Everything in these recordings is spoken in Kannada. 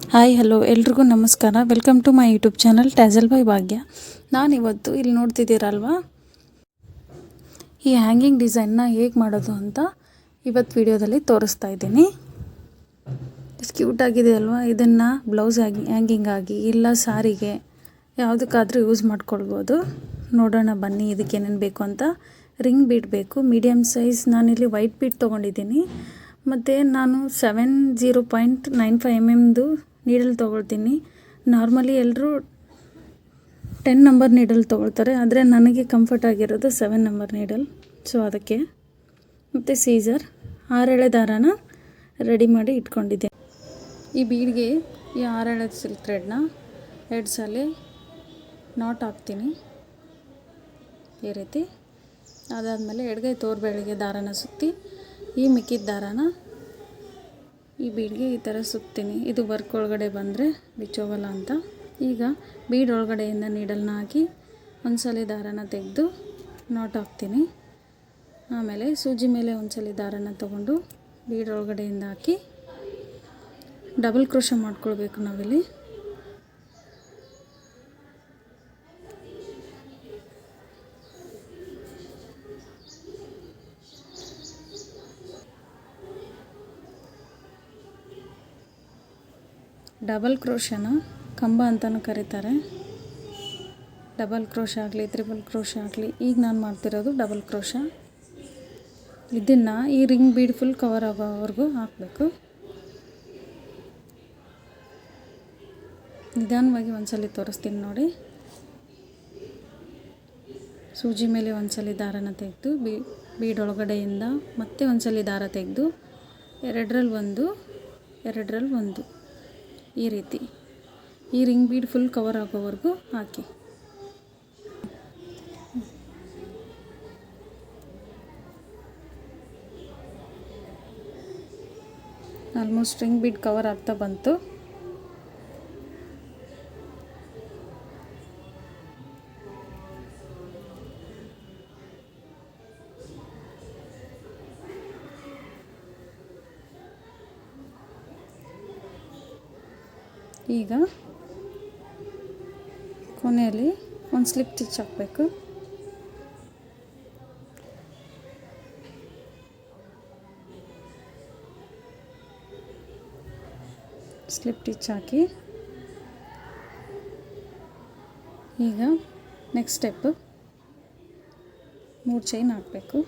ಹಾಯ್ ಹಲೋ ಎಲ್ರಿಗೂ ನಮಸ್ಕಾರ. Welcome to my YouTube channel tassel by Bhagya. ನಾನಿವತ್ತು ಇಲ್ಲಿ ನೋಡ್ತಿದ್ದೀರಲ್ವ, ಈ ಹ್ಯಾಂಗಿಂಗ್ ಡಿಸೈನ್ನ ಹೇಗೆ ಮಾಡೋದು ಅಂತ ಇವತ್ತು ವಿಡಿಯೋದಲ್ಲಿ ತೋರಿಸ್ತಾ ಇದ್ದೀನಿ. ಎಷ್ಟು ಕ್ಯೂಟಾಗಿದೆ ಅಲ್ವಾ. ಇದನ್ನು ಬ್ಲೌಸ್ ಹ್ಯಾಂಗಿಂಗ್ ಆಗಿ ಇಲ್ಲ ಸಾರಿಗೆ ಯಾವುದಕ್ಕಾದರೂ ಯೂಸ್ ಮಾಡ್ಕೊಳ್ಬೋದು. ನೋಡೋಣ ಬನ್ನಿ ಇದಕ್ಕೆ ಏನೇನು ಬೇಕು ಅಂತ. ರಿಂಗ್ ಬೀಡ್ ಬೇಕು, ಮೀಡಿಯಮ್ ಸೈಜ್. ನಾನಿಲ್ಲಿ ವೈಟ್ ಬೀಡ್ ತೊಗೊಂಡಿದ್ದೀನಿ. ಮತ್ತು ನಾನು 70.95 mm ನೀಡಲ್ ತೊಗೊಳ್ತೀನಿ. ನಾರ್ಮಲಿ ಎಲ್ಲರೂ 10 ನಂಬರ್ ನೀಡಲ್ ತೊಗೊಳ್ತಾರೆ, ಆದರೆ ನನಗೆ ಕಂಫರ್ಟ್ ಆಗಿರೋದು 7 ನಂಬರ್ ನೀಡಲ್. ಸೊ ಅದಕ್ಕೆ ಮತ್ತು ಸೀಸರ್ 6 ಎಳೆ ದಾರಾನ ರೆಡಿ ಮಾಡಿ ಇಟ್ಕೊಂಡಿದ್ದೆ. ಈ ಬೀಡ್ಗೆ ಈ 6 ಎಳೆ ಸಿಲ್ಕ್ ಥ್ರೆಡ್ನ 2 ಸಲ ನಾಟ್ ಹಾಕ್ತೀನಿ ಈ ರೀತಿ. ಅದಾದಮೇಲೆ ಎಡಗೈ ತೋರ್ಬೆಳೆಗೆ ದಾರಾನ ಸುತ್ತಿ ಈ ಮಿಕ್ಕಿದ ದಾರಾನ ಈ ಬೀಡ್ಗೆ ಈ ಥರ ಸುತ್ತೀನಿ. ಇದು ವರ್ಕ್ ಒಳಗಡೆ ಬಂದರೆ ಬಿಚ್ಚೋಗಲ್ಲ ಅಂತ. ಈಗ ಬೀಡ್ ಒಳಗಡೆಯಿಂದ ನೀಡಲ್ನ ಹಾಕಿ ಒಂದ್ಸಲ ದಾರಾನ ತೆಗೆದು ನಾಟ್ ಹಾಕ್ತೀನಿ. ಆಮೇಲೆ ಸೂಜಿ ಮೇಲೆ ಒಂದ್ಸಲ ದಾರಾನ ತೊಗೊಂಡು ಬೀಡ್ ಒಳಗಡೆಯಿಂದ ಹಾಕಿ ಡಬಲ್ ಕ್ರೋಶೆ ಮಾಡ್ಕೊಳ್ಬೇಕು ನಾವಿಲ್ಲಿ. ಡಬಲ್ ಕ್ರೋಶನ ಕಂಬ ಅಂತಲೂ ಕರೀತಾರೆ. ಡಬಲ್ ಕ್ರೋಶ ಆಗಲಿ ತ್ರಿಬಲ್ ಕ್ರೋಶ ಆಗಲಿ, ಈಗ ನಾನು ಮಾಡ್ತಿರೋದು ಡಬಲ್ ಕ್ರೋಶ. ಇದನ್ನು ಈ ರಿಂಗ್ ಬೀಡ್ ಫುಲ್ ಕವರ್ ಆಗೋವರೆಗೂ ಹಾಕಬೇಕು. ನಿಧಾನವಾಗಿ ಒಂದ್ಸಲ ತೋರಿಸ್ತೀನಿ ನೋಡಿ. ಸೂಜಿ ಮೇಲೆ ಒಂದ್ಸಲ ದಾರಾನ ತೆಗೆದು ಬೀಡ್ ಒಳಗಡೆಯಿಂದ ಮತ್ತೆ ಒಂದ್ಸಲ ದಾರ ತೆಗೆದು ಎರಡರಲ್ಲಿ ಒಂದು ಈ ರೀತಿ ಈ ರಿಂಗ್ ಬೀಡ್ ಫುಲ್ ಕವರ್ ಆಗೋವರೆಗೂ ಹಾಕಿ. ಆಲ್ಮೋಸ್ಟ್ ರಿಂಗ್ ಬೀಡ್ ಕವರ್ ಆಗ್ತಾ ಬಂತು. ಈಗ ಕೊನೆಯಲ್ಲಿ ಒಂದು ಸ್ಲಿಪ್ ಸ್ಟಿಚ್ ಹಾಕಬೇಕು. ಸ್ಲಿಪ್ ಸ್ಟಿಚ್ ಹಾಕಿ ಈಗ ನೆಕ್ಸ್ಟ್ ಸ್ಟೆಪ್ಪು 3 ಚೈನ್ ಹಾಕಬೇಕು.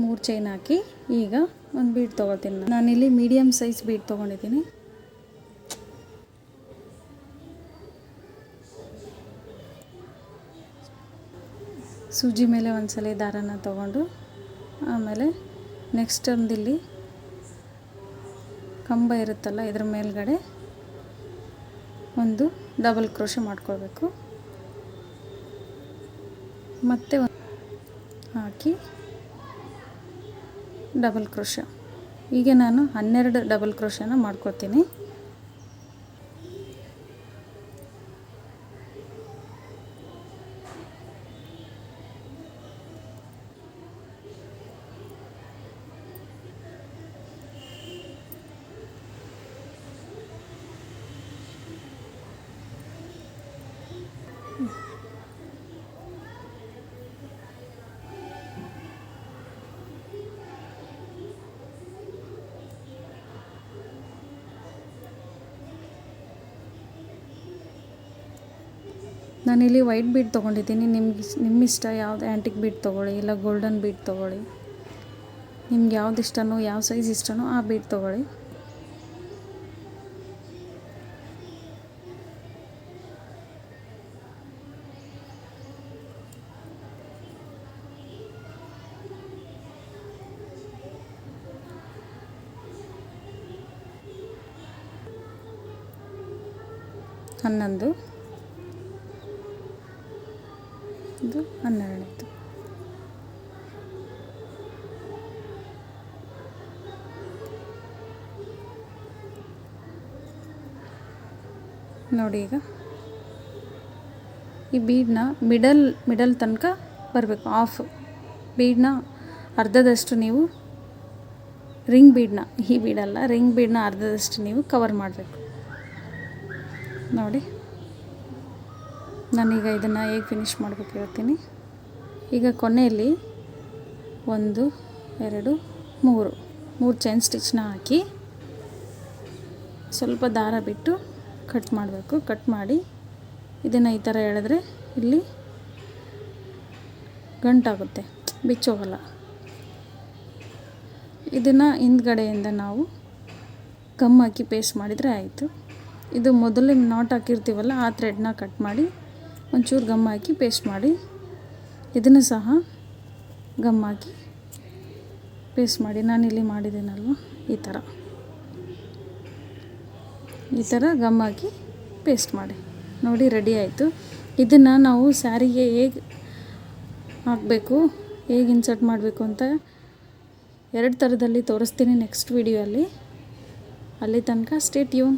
3 ಚೈನ್ ಹಾಕಿ ಈಗ ಒಂದು ಬೀಡ್ ತೊಗೊಳ್ತೀನಿ. ನಾನಿಲ್ಲಿ ಮೀಡಿಯಮ್ ಸೈಜ್ ಬೀಡ್ ತೊಗೊಂಡಿದ್ದೀನಿ. ಸೂಜಿ ಮೇಲೆ ಒಂದ್ಸಲ ದಾರಾನ ತೊಗೊಂಡು ಆಮೇಲೆ ನೆಕ್ಸ್ಟ್ ಒಂದಿಲ್ಲಿ ಕಂಬ ಇರುತ್ತಲ್ಲ, ಇದ್ರ ಮೇಲ್ಗಡೆ ಒಂದು ಡಬಲ್ ಕ್ರೋಶೆ ಮಾಡ್ಕೊಳ್ಬೇಕು. ಮತ್ತೆ ಹಾಕಿ ಡಬಲ್ ಕ್ರೋಶ. ಈಗ ನಾನು 12 ಡಬಲ್ ಕ್ರೋಶನ ಮಾಡ್ಕೊತೀನಿ. ನಾನಿಲ್ಲಿ ವೈಟ್ ಬೀಡ್ ತೊಗೊಂಡಿದ್ದೀನಿ. ನಿಮ್ಮಿಷ್ಟ ಯಾವ್ದು, ಆ್ಯಂಟಿಕ್ ಬೀಡ್ ತೊಗೊಳ್ಳಿ ಇಲ್ಲ ಗೋಲ್ಡನ್ ಬೀಡ್ ತೊಗೊಳ್ಳಿ. ನಿಮ್ಗೆ ಯಾವ್ದು ಇಷ್ಟನೋ, ಯಾವ ಸೈಜ್ ಇಷ್ಟನೋ ಆ ಬೀಡ್ ತೊಗೊಳ್ಳಿ. ಹನ್ನೊಂದು, ಇದು 12. ನೋಡಿ ಈಗ ಈ ಬೀಡನ್ನ ಮಿಡಲ್ ತನಕ ಬರಬೇಕು. ಆಫ್ ಬೀಡನ್ನ ಅರ್ಧದಷ್ಟು ನೀವು ರಿಂಗ್ ಬೀಡನ್ನ, ಈ ಬೀಡಲ್ಲ, ರಿಂಗ್ ಬೀಡನ್ನ ಅರ್ಧದಷ್ಟು ನೀವು ಕವರ್ ಮಾಡಬೇಕು. ನೋಡಿ, ನಾನೀಗ ಇದನ್ನು ಹೇಗೆ ಫಿನಿಷ್ ಮಾಡಬೇಕು ಹೇಳ್ತೀನಿ. ಈಗ ಕೊನೆಯಲ್ಲಿ 1 2 3 ಚೈನ್ ಸ್ಟಿಚ್ನ ಹಾಕಿ ಸ್ವಲ್ಪ ದಾರ ಬಿಟ್ಟು ಕಟ್ ಮಾಡಬೇಕು. ಕಟ್ ಮಾಡಿ ಇದನ್ನು ಈ ಥರ ಎಳೆದ್ರೆ ಇಲ್ಲಿ ಗಂಟಾಗುತ್ತೆ, ಬಿಚ್ಚೋಗಲ್ಲ. ಇದನ್ನು ಹಿಂದ್ಗಡೆಯಿಂದ ನಾವು ಗಮ್ ಹಾಕಿ ಪೇಸ್ಟ್ ಮಾಡಿದರೆ ಆಯಿತು. ಇದು ಮೊದಲೇ ನಾಟ್ ಹಾಕಿರ್ತೀವಲ್ಲ, ಆ ಥ್ರೆಡ್ನ ಕಟ್ ಮಾಡಿ ಒಂಚೂರು ಗಮ್ ಹಾಕಿ ಪೇಸ್ಟ್ ಮಾಡಿ, ಇದನ್ನು ಸಹ ಗಮ್ ಹಾಕಿ ಪೇಸ್ಟ್ ಮಾಡಿ. ನಾನಿಲ್ಲಿ ಮಾಡಿದ್ದೀನಲ್ವ, ಈ ಥರ ಗಮ್ ಹಾಕಿ ಪೇಸ್ಟ್ ಮಾಡಿ. ನೋಡಿ, ರೆಡಿ ಆಯಿತು. ಇದನ್ನು ನಾವು ಸ್ಯಾರಿಗೆ ಹೇಗೆ ಹಾಕಬೇಕು, ಹೇಗೆ ಇನ್ಸರ್ಟ್ ಮಾಡಬೇಕು ಅಂತ 2 ಥರದಲ್ಲಿ ತೋರಿಸ್ತೀನಿ ನೆಕ್ಸ್ಟ್ ವೀಡಿಯೋಲ್ಲಿ. ಅಲ್ಲಿ ತನಕ ಸ್ಟೇ ಟ್ಯೂನ್.